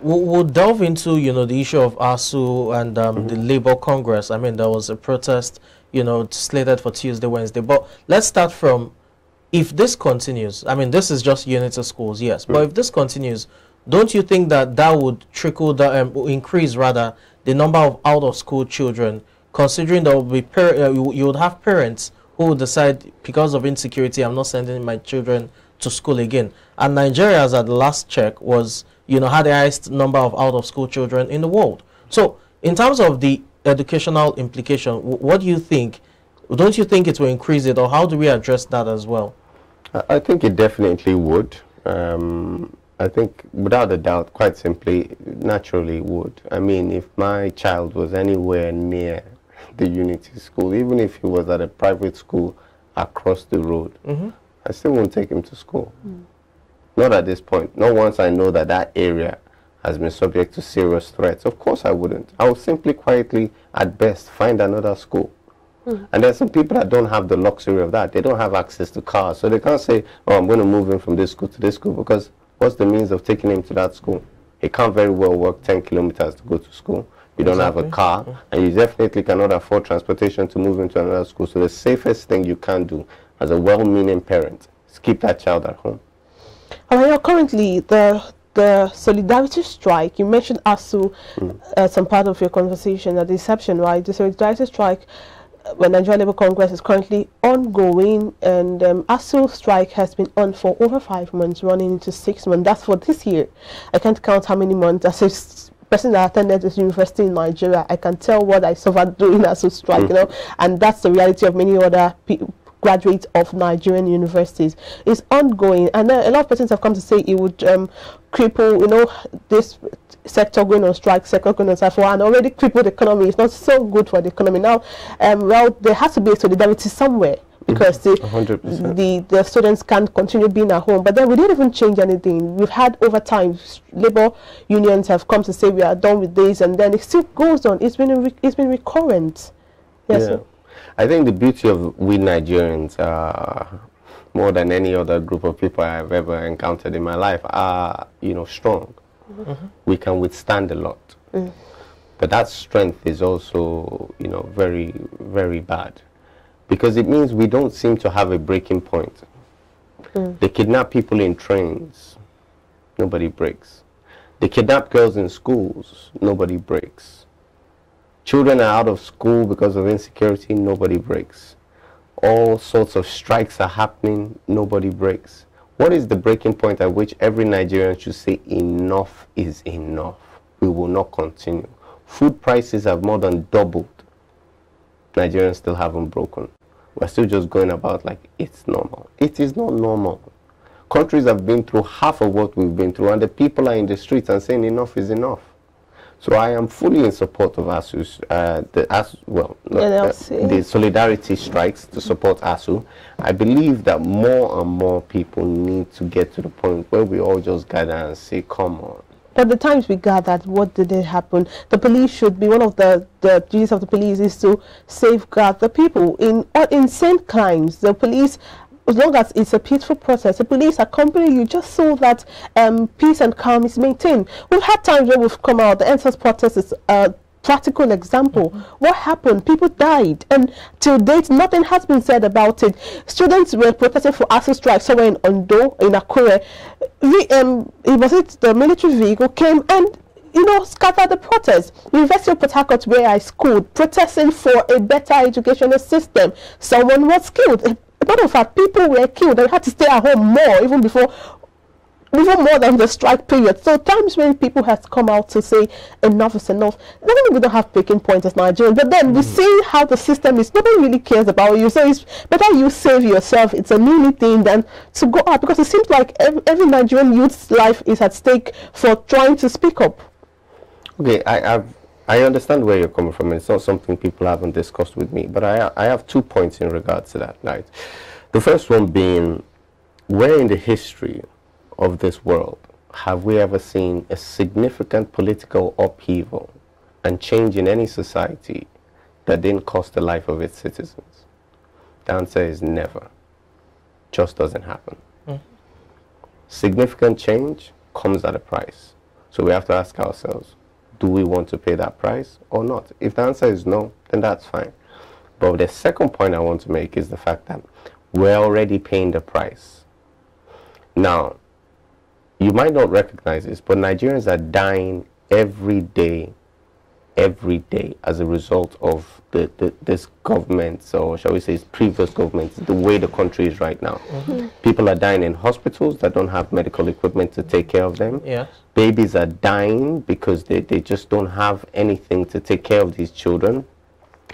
we'll delve into, you know, the issue of Asuu and the Labour Congress. I mean, there was a protest, you know, slated for Tuesday, Wednesday. But let's start from, if this continues, I mean, this is just unity schools, yes. But if this continues, don't you think that that would trickle down, increase rather, the number of out-of-school children, considering there will be you would have parents who would decide, because of insecurity, I'm not sending my children to school again. And Nigeria, as at the last check, was, you know, had the highest number of out-of-school children in the world. So, in terms of the educational implication, what do you think? Don't you think it will increase it, or how do we address that as well? I think it definitely would. I think, without a doubt, quite simply, naturally would. I mean, if my child was anywhere near the Unity School, even if he was at a private school across the road, I still won't take him to school. Not at this point. Not once I know that that area has been subject to serious threats. Of course I wouldn't. I would simply quietly, at best, find another school. And there's some people that don't have the luxury of that. They don't have access to cars. So they can't say, oh, I'm going to move him from this school to this school, because what's the means of taking him to that school? He can't very well walk 10 kilometers to go to school. You don't have a car, and you definitely cannot afford transportation to move him to another school. So the safest thing you can do as a well-meaning parent is keep that child at home. Currently, the solidarity strike, you mentioned Asuu, some part of your conversation, at the inception, right? The solidarity strike, when Nigeria Labour Congress is currently ongoing, and Asuu strike has been on for over 5 months, running into 6 months. That's for this year. I can't count how many months. As a person that attended this university in Nigeria, I can tell what I suffered during Asuu strike, you know, and that's the reality of many other people, graduates of Nigerian universities. It's ongoing, and a lot of persons have come to say it would cripple, you know, this sector going on strike, sector going on strike, for an already crippled economy. It's not so good for the economy now. Well, there has to be a solidarity somewhere, because the students can't continue being at home. But then we didn't even change anything. We've had over time, labor unions have come to say we are done with this, and then it still goes on. It's been recurrent. Yes. Yeah. I think the beauty of we Nigerians, more than any other group of people I've ever encountered in my life, are, you know, strong. We can withstand a lot. But that strength is also, you know, very, very bad, because it means we don't seem to have a breaking point. They kidnap people in trains, nobody breaks. They kidnap girls in schools, nobody breaks. Children are out of school because of insecurity, nobody breaks. All sorts of strikes are happening, nobody breaks. What is the breaking point at which every Nigerian should say enough is enough? We will not continue. Food prices have more than doubled. Nigerians still haven't broken. We're still just going about like it's normal. It is not normal. Countries have been through half of what we've been through, and the people are in the streets and saying enough is enough. So I am fully in support of Asuu's, the solidarity strikes to support Asuu. I believe that more and more people need to get to the point where we all just gather and say, come on. But the times we gathered, what did it happen? The police should be, one of the duties of the police is to safeguard the people. In insane crimes, the police, as long as it's a peaceful process, the police accompany you just so that peace and calm is maintained. We've had times where we've come out, the NSAS protest is a practical example. What happened? People died, and till date, nothing has been said about it. Students were protesting for Asuu strike somewhere in Ondo, in Akure. The military vehicle came and, you know, scattered the protest. University of Port Harcourt, where I schooled, protesting for a better educational system. Someone was killed. A matter of fact, people were killed and had to stay at home more, even more than the strike period. So times when people have come out to say enough is enough. Not only we don't have breaking points as Nigerians, but then we see how the system is. Nobody really cares about you. So it's better you save yourself. It's a mini thing than to go out, because it seems like every Nigerian youth's life is at stake for trying to speak up. Okay, I understand where you're coming from. It's not something people haven't discussed with me, but I have 2 points in regards to that. Right? The first one being, where in the history of this world have we ever seen a significant political upheaval and change in any society that didn't cost the life of its citizens? The answer is never. Just doesn't happen. Significant change comes at a price. So we have to ask ourselves, do we want to pay that price or not? If the answer is no, then that's fine. But the second point I want to make is the fact that we're already paying the price. Now, you might not recognize this, but Nigerians are dying every day as a result of this government, or shall we say previous governments, the way the country is right now. People are dying in hospitals that don't have medical equipment to take care of them. Yes. Babies are dying because they just don't have anything to take care of these children.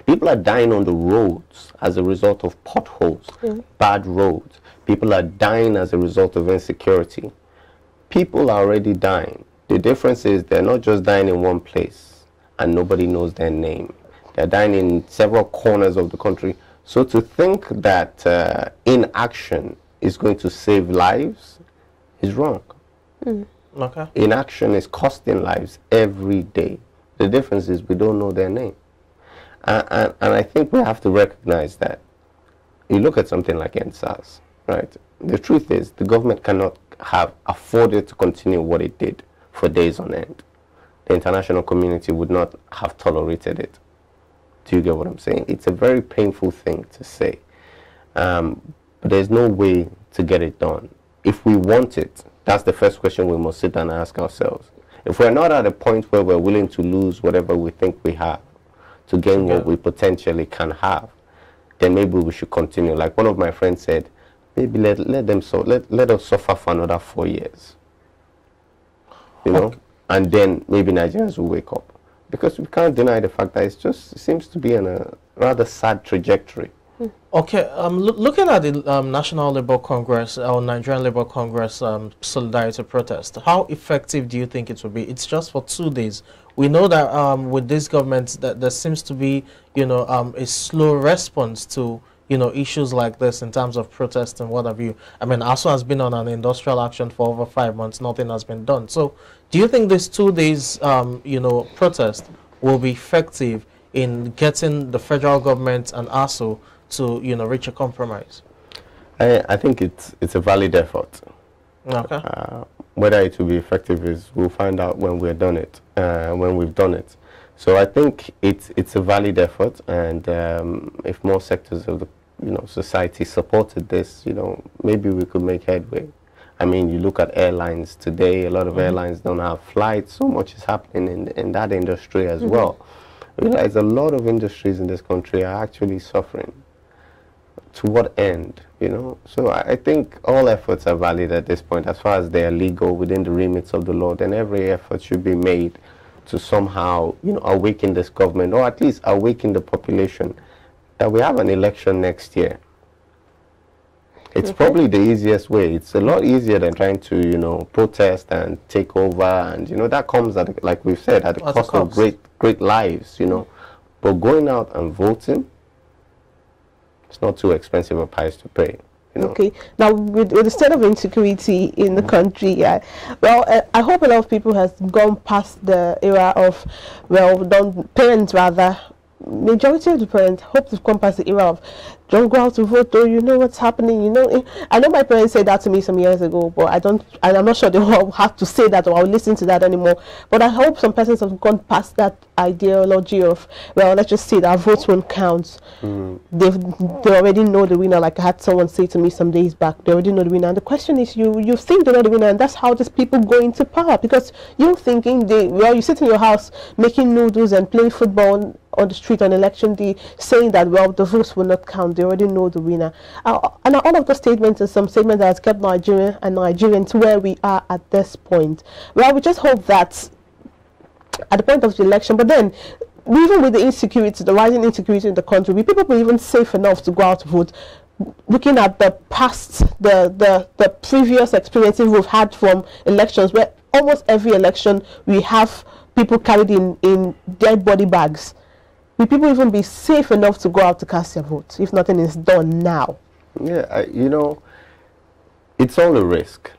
People are dying on the roads as a result of potholes, bad roads. People are dying as a result of insecurity. People are already dying. The difference is they're not just dying in one place and nobody knows their name. They're dying in several corners of the country. So to think that inaction is going to save lives is wrong. Okay. Inaction is costing lives every day. The difference is we don't know their name. And I think we have to recognize that. You look at something like NSAS, right? The truth is the government cannot have afforded to continue what it did for days on end. The international community would not have tolerated it. Do you get what I'm saying? It's a very painful thing to say. But there's no way to get it done. If we want it, that's the first question we must sit down and ask ourselves. If we're not at a point where we're willing to lose whatever we think we have to gain what we potentially can have, then maybe we should continue. Like one of my friends said, maybe let us suffer for another 4 years. You know? And then maybe Nigerians will wake up. Because we can't deny the fact that it seems to be in a rather sad trajectory. Okay, looking at the National Labour Congress or Nigerian Labour Congress solidarity protest, how effective do you think it will be? It's just for 2 days. We know that with this government that there seems to be, you know, a slow response to, you know, issues like this in terms of protest and what have you. I mean, Asuu has been on an industrial action for over 5 months. Nothing has been done. So do you think this 2 days, you know, protest will be effective in getting the federal government and Asuu to, you know, reach a compromise? I think it's a valid effort. Okay. Whether it will be effective is we'll find out when we've done it. So I think it's a valid effort, and if more sectors of the society supported this, maybe we could make headway. I mean, you look at airlines today, a lot of airlines don't have flights. So much is happening in that industry as well. You realize a lot of industries in this country are actually suffering. To what end, So I think all efforts are valid at this point. As far as they are legal within the remits of the law, then every effort should be made to somehow, awaken this government, or at least awaken the population, that we have an election next year. It's probably the easiest way. It's a lot easier than trying to, protest and take over, and that comes at, like we've said, at the cost of great lives, But going out and voting, it's not too expensive a price to pay. Okay. Now, with the state of insecurity in the country, I hope a lot of people has gone past the era of, parents rather, majority of the parents hope to come past the era of don't go out to vote, though you know what's happening. I know my parents said that to me some years ago, but I'm not sure they will have to say that or I'll listen to that anymore. But I hope some persons have gone past that ideology of, let's just say that votes won't count. They already know the winner. Like I had someone say to me some days back, they already know the winner. And the question is, you think they know the winner, and that's how these people go into power, because you're thinking you sit in your house making noodles and playing football on the street on election day, saying that the votes will not count. They already know the winner. And all of the statements and some statements that has kept Nigeria and Nigerians where we are at this point. We just hope that at the point of the election, but then even with the insecurity, the rising insecurity in the country, will people be even safe enough to go out to vote? Looking at the past, the previous experiences we've had from elections, where almost every election we have people carried in dead body bags. Will people even be safe enough to go out to cast their vote if nothing is done now? Yeah, it's all a risk.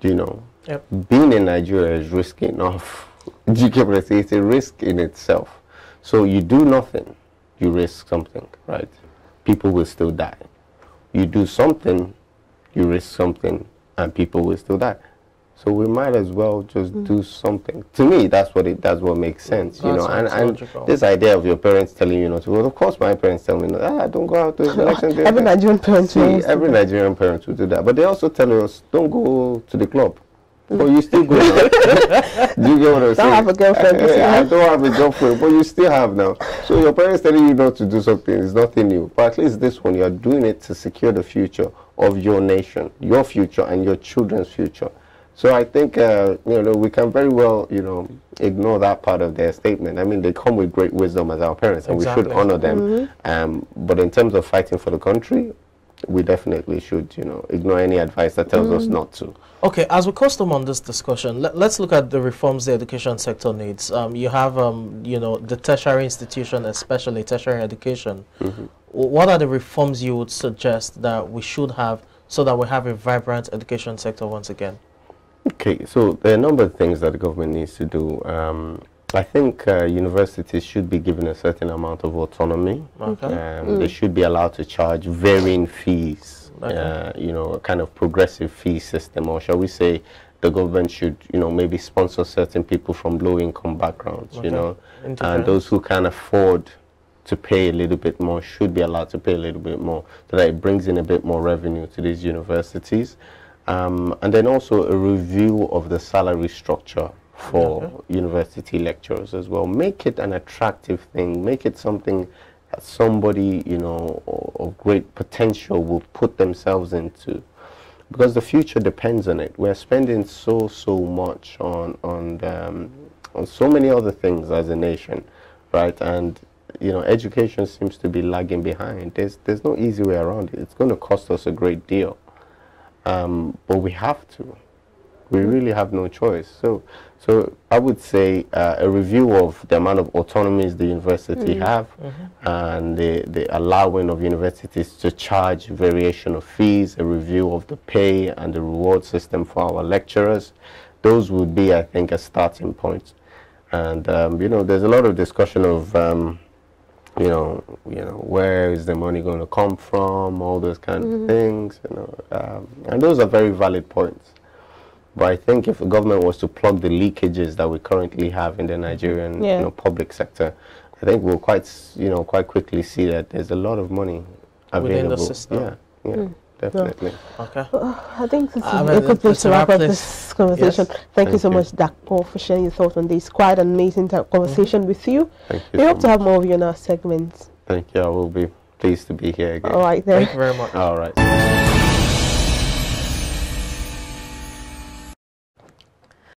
Yep. Being in Nigeria is risky enough. It's a risk in itself. So you do nothing, you risk something, right? People will still die. You do something, you risk something, and people will still die. So we might as well just do something. To me, that's what makes sense, you know. And this idea of your parents telling you not to. Well, of course, my parents tell me, don't go out to the election day. Every Nigerian parent every Nigerian parent will do that. But they also tell us, don't go to the club. But you still go now. Do you get what I'm saying? Don't have a girlfriend. I don't have a girlfriend, but you still have now. So your parents telling you not to do something is nothing new. But at least this one, you're doing it to secure the future of your nation, your future and your children's future. So I think, you know, we can very well, you know, ignore that part of their statement. I mean, they come with great wisdom as our parents, and we should honor them. But in terms of fighting for the country, we definitely should, you know, ignore any advice that tells us not to. Okay, as we custom on this discussion, let's look at the reforms the education sector needs. You have, you know, the tertiary institution, especially tertiary education. What are the reforms you would suggest that we should have so that we have a vibrant education sector once again? Okay, so there are a number of things that the government needs to do. I think universities should be given a certain amount of autonomy. They should be allowed to charge varying fees. You know, a kind of progressive fee system, or shall we say the government should, you know, maybe sponsor certain people from low-income backgrounds, you know, and those who can afford to pay a little bit more should be allowed to pay a little bit more, so that it brings in a bit more revenue to these universities. And then also a review of the salary structure for university lecturers as well. Make it an attractive thing, make it something that somebody, you know, of great potential will put themselves into, because the future depends on it. We're spending so much on so many other things as a nation, right? And you know, education seems to be lagging behind. There's no easy way around it. It's going to cost us a great deal, but we have to. We really have no choice. So I would say a review of the amount of autonomies the university have, and the allowing of universities to charge variation of fees, a review of the pay and the reward system for our lecturers. Those would be, I think, a starting point. And you know, there's a lot of discussion of you know, where is the money going to come from, all those kind of things, you know, and those are very valid points. But I think if the government was to plug the leakages that we currently have in the Nigerian you know, public sector, I think we'll quite quickly see that there's a lot of money available. Within the system. Yeah, definitely. Okay. I think this is a good place to wrap up this conversation. Thank you so much, Dakpo, for sharing your thoughts on this. Quite an amazing conversation with you. Thank you. We hope to have more of you in our segments. Thank you. I will be pleased to be here again. All right, then. Thank you very much. All right.